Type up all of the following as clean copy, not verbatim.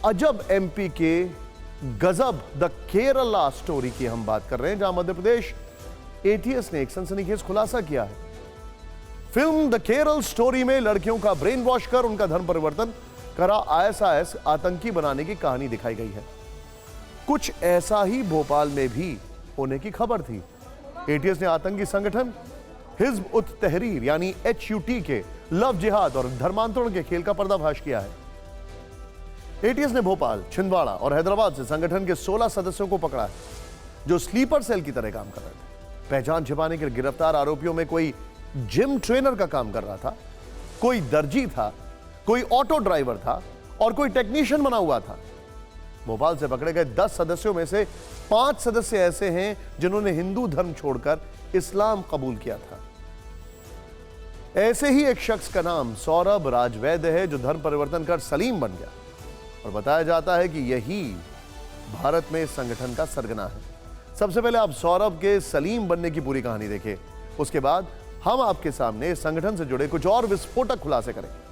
अजब एमपी के गजब द केरला स्टोरी की हम बात कर रहे हैं, जहां मध्य प्रदेश एटीएस ने एक सनसनीखेज खुलासा किया है। फिल्म द केरल स्टोरी में लड़कियों का ब्रेन वॉश कर उनका धर्म परिवर्तन करा आईएसआईएस आतंकी बनाने की कहानी दिखाई गई है। कुछ ऐसा ही भोपाल में भी होने की खबर थी। एटीएस ने आतंकी संगठन हिज्ब उत तहरीर यानी HUT के लव जिहाद और धर्मांतरण के खेल का पर्दाफाश किया है। एटीएस ने भोपाल, छिंदवाड़ा और हैदराबाद से संगठन के 16 सदस्यों को पकड़ा है, जो स्लीपर सेल की तरह काम कर रहे थे। पहचान छिपाने के गिरफ्तार आरोपियों में कोई जिम ट्रेनर का काम कर रहा था, कोई दर्जी था, कोई ऑटो ड्राइवर था और कोई टेक्नीशियन बना हुआ था। भोपाल से पकड़े गए 10 सदस्यों में से 5 सदस्य ऐसे हैं जिन्होंने हिंदू धर्म छोड़कर इस्लाम कबूल किया था। ऐसे ही एक शख्स का नाम सौरभ राजवैद्य है, जो धर्म परिवर्तन कर सलीम बन गया और बताया जाता है कि यही भारत में इस संगठन का सरगना है। सबसे पहले आप सौरभ के सलीम बनने की पूरी कहानी देखें, उसके बाद हम आपके सामने इस संगठन से जुड़े कुछ और विस्फोटक खुलासे करेंगे।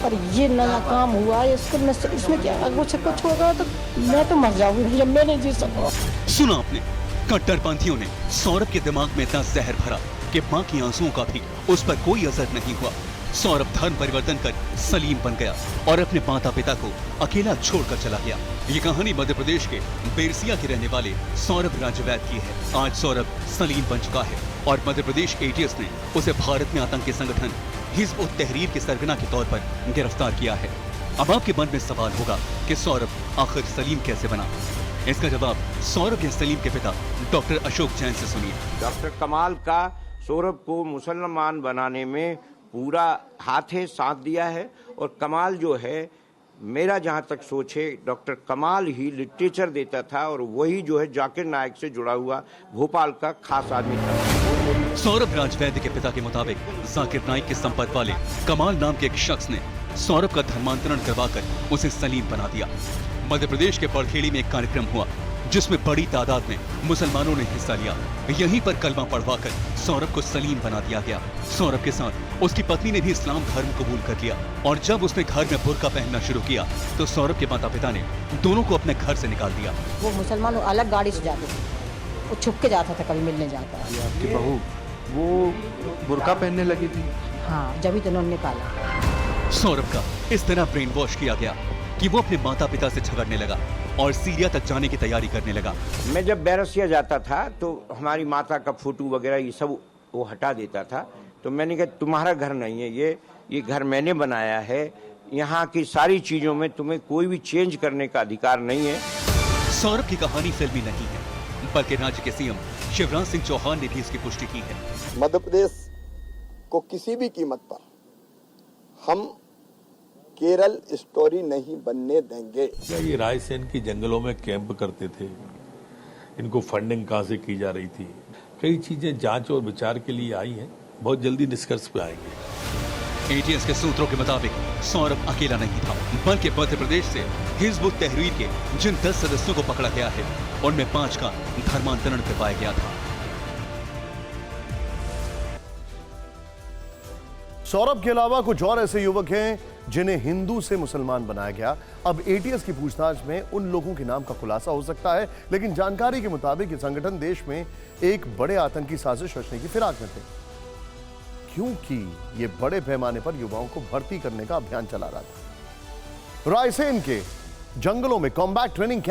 पर ये नया काम हुआ है, इसमें क्या कुछ होगा तो मैं तो मर जाऊंगी जब मैं नहीं जी सकूं। सुना आपने, कट्टरपंथियों ने सौरभ के दिमाग में इतना जहर भरा कि मां की आंसुओं का भी उस पर कोई असर नहीं हुआ। सौरभ धर्म परिवर्तन कर सलीम बन गया और अपने माता पिता को अकेला छोड़कर चला गया। ये कहानी मध्य प्रदेश के बेरसिया के रहने वाले सौरभ राजवैद्य की है। आज सौरभ सलीम बन चुका है और मध्य प्रदेश एटीएस ने उसे भारत में आतंकी संगठन हिज्ब उत तहरीर के सरगना के तौर पर गिरफ्तार किया है। अब आपके मन में सवाल होगा कि सौरभ आखिर सलीम कैसे बना? इसका जवाब सौरभ के सलीम के पिता डॉक्टर अशोक जैन से सुनिए। डॉक्टर कमाल का सौरभ को मुसलमान बनाने में पूरा हाथ है, साथ दिया है। और कमाल जो है, मेरा जहां तक सोच है, डॉक्टर कमाल ही लिटरेचर देता था और वही जो है जाकिर नायक से जुड़ा हुआ भोपाल का खास आदमी था। सौरभ राजवैद्य के पिता के मुताबिक जाकिर नाइक के संपर्क वाले कमाल नाम के एक शख्स ने सौरभ का धर्मांतरण करवाकर उसे सलीम बना दिया। मध्य प्रदेश के बड़खेड़ी में एक कार्यक्रम हुआ जिसमें बड़ी तादाद में मुसलमानों ने हिस्सा लिया। यहीं पर कलमा पढ़वाकर सौरभ को सलीम बना दिया गया। सौरभ के साथ उसकी पत्नी ने भी इस्लाम धर्म कबूल कर लिया और जब उसने घर में बुर्का पहनना शुरू किया तो सौरभ के माता पिता ने दोनों को अपने घर से निकाल दिया। वो मुसलमान अलग गाड़ी से जाते थे, वो छुप के जाता था, कभी मिलने जाता। आपकी बहू वो बुर्का पहनने लगी थी? हाँ, जब ही तो उन्होंने निकाला। सौरभ का इस तरह ब्रेन वॉश किया गया कि वो अपने माता पिता से झगड़ने लगा और सीरिया तक जाने की तैयारी करने लगा। मैं जब बैरसिया जाता था तो हमारी माता का फोटो वगैरह ये सब वो हटा देता था। तो मैंने कहा तुम्हारा घर नहीं है ये घर मैंने बनाया है, यहाँ की सारी चीजों में तुम्हें कोई भी चेंज करने का अधिकार नहीं है। सौरभ की कहानी फिल्मी नहीं है, बल्कि राज्य के सीएम शिवराज सिंह चौहान ने भी इसकी पुष्टि की है। मध्य प्रदेश को किसी भी कीमत पर हम केरल स्टोरी नहीं बनने देंगे। ये रायसेन की जंगलों में कैंप करते थे, इनको फंडिंग कहां से की जा रही थी, कई चीजें जांच और विचार के लिए आई हैं, बहुत जल्दी निष्कर्ष पे आएंगे। एटीएस के सूत्रों के मुताबिक सौरभ अकेला नहीं था, बल्कि मध्य प्रदेश से हिज्ब उत तहरीर के जिन 10 सदस्यों को पकड़ा गया है उनमें 5 का धर्मांतरण करवाया गया था। सौरभ के अलावा कुछ और ऐसे युवक हैं जिन्हें हिंदू से मुसलमान बनाया गया। अब एटीएस की पूछताछ में उन लोगों के नाम का खुलासा हो सकता है, लेकिन जानकारी के मुताबिक ये संगठन देश में एक बड़े आतंकी साजिश रचने की फिराक में थे, क्योंकि ये बड़े पैमाने पर युवाओं को भर्ती करने का अभियान चला रहा था। रायसेन के जंगलों में कॉम्बैट ट्रेनिंग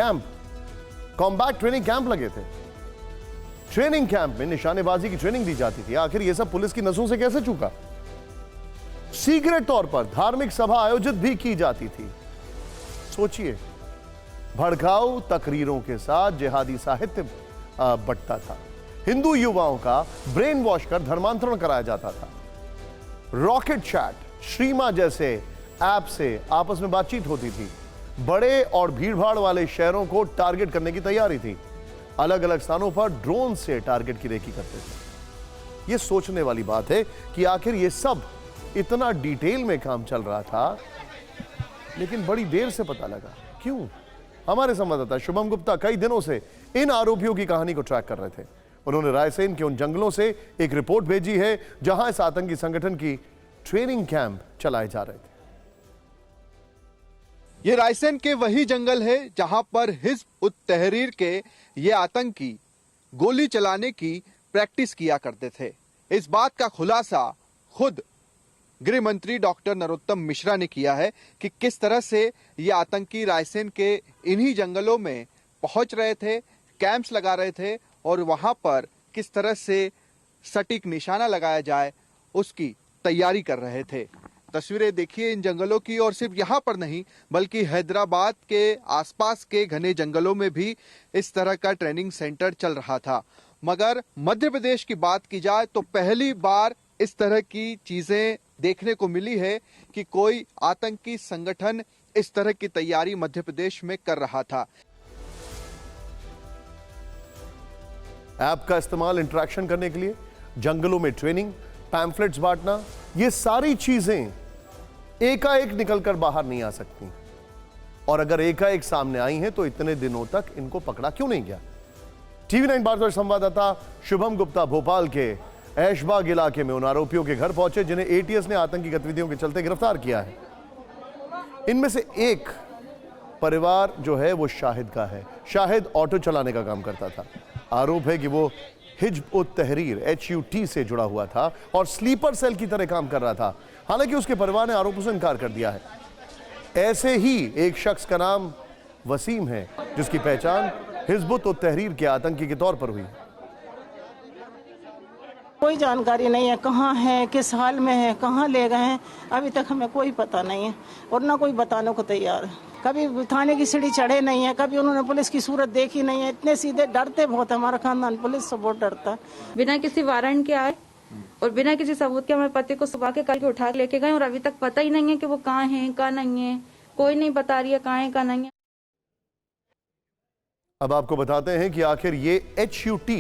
कैंप लगे थे। ट्रेनिंग कैंप में निशानेबाजी की ट्रेनिंग दी जाती थी। आखिर ये सब पुलिस की नजरों से कैसे चूका? सीक्रेट तौर पर धार्मिक सभा आयोजित भी की जाती थी। सोचिए, भड़काऊ तकरीरों के साथ जिहादी साहित्य बंटता था, हिंदू युवाओं का ब्रेन वॉश कर धर्मांतरण कराया जाता था। रॉकेट चैट, श्रीमा जैसे ऐप से आपस में बातचीत होती थी। बड़े और भीड़भाड़ वाले शहरों को टारगेट करने की तैयारी थी। अलग अलग स्थानों पर ड्रोन से टारगेट की रेकी करते थे। यह सोचने वाली बात है कि आखिर यह सब इतना डिटेल में काम चल रहा था, लेकिन बड़ी देर से पता लगा। क्यों? हमारे संवाददाता शुभम गुप्ता कई दिनों से इन आरोपियों की कहानी को ट्रैक कर रहे थे। उन्होंने रायसेन के उन जंगलों से एक रिपोर्ट भेजी है जहां इस आतंकी संगठन की ट्रेनिंग कैंप चलाए जा रहे थे। ये रायसेन के वही जंगल है जहां पर हिज़्ब उत तहरीर के ये आतंकी गोली चलाने की प्रैक्टिस किया करते थे। इस बात का खुलासा खुद गृह मंत्री डॉक्टर नरोत्तम मिश्रा ने किया है कि किस तरह से ये आतंकी रायसेन के इन्हीं जंगलों में पहुंच रहे थे, कैंप्स लगा रहे थे और वहां पर किस तरह से सटीक निशाना लगाया जाए उसकी तैयारी कर रहे थे। तस्वीरें देखिए इन जंगलों की, और सिर्फ यहाँ पर नहीं बल्कि हैदराबाद के आसपास के घने जंगलों में भी इस तरह का ट्रेनिंग सेंटर चल रहा था। मगर मध्य प्रदेश की बात की जाए तो पहली बार इस तरह की चीजें देखने को मिली है कि कोई आतंकी संगठन इस तरह की तैयारी मध्य प्रदेश में कर रहा था। ऐप का इस्तेमाल इंटरेक्शन करने के लिए, जंगलों में ट्रेनिंग, पैम्फलेट्स बांटना, ये सारी चीजें एकाएक निकलकर बाहर नहीं आ सकती। और अगर एकाएक सामने आई हैं तो इतने दिनों तक इनको पकड़ा क्यों नहीं गया? टीवी 9 भारतवर्ष संवाददाता शुभम गुप्ता भोपाल के ऐशबाग इलाके में उन आरोपियों के घर पहुंचे जिन्हें एटीएस ने आतंकी गतिविधियों के चलते गिरफ्तार किया है। इनमें से एक परिवार जो है वो शाहिद का है। शाहिद ऑटो चलाने का काम करता था। आरोप है कि वो हिज़्ब उत तहरीर HUT से जुड़ा हुआ था और स्लीपर सेल की तरह काम कर रहा था। हालांकि उसके परिवार ने आरोपों से इनकार कर दिया है। ऐसे ही एक शख्स का नाम वसीम है जिसकी पहचान हिज़्ब उत तहरीर के आतंकी के तौर पर हुई। कोई जानकारी नहीं है, कहाँ है, किस हाल में है, कहाँ ले गए हैं, अभी तक हमें कोई पता नहीं है और ना कोई बताने को तैयार है। कभी थाने की सीढ़ी चढ़े नहीं है, कभी उन्होंने पुलिस की सूरत देखी नहीं है। इतने सीधे, डरते बहुत, हमारा खानदान पुलिस से बहुत डरता है। बिना किसी वारंट के आए और बिना किसी सबूत के हमारे पति को सुबह के कल के उठा के लेके गए और अभी तक पता ही नहीं है कि वो कहाँ है, कहाँ नहीं है। कोई नहीं बता रही है कहाँ है, कहाँ नहीं है। अब आपको बताते हैं कि आखिर ये HUT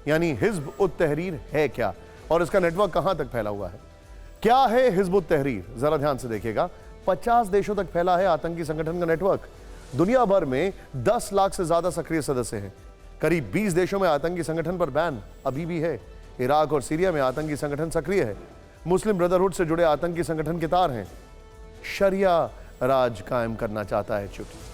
यानी हिज़्ब उत तहरीर है क्या और इसका नेटवर्क कहां तक फैला हुआ है। क्या है हिज़्ब उत तहरीर? जरा ध्यान से देखिएगा। 50 देशों तक फैला है आतंकी संगठन का नेटवर्क। दुनिया भर में 10 लाख से ज्यादा सक्रिय सदस्य हैं। करीब 20 देशों में आतंकी संगठन पर बैन अभी भी है। इराक और सीरिया में आतंकी संगठन सक्रिय है। मुस्लिम ब्रदरहुड से जुड़े आतंकी संगठन के तार हैं। शरिया राज कायम करना चाहता है HUT।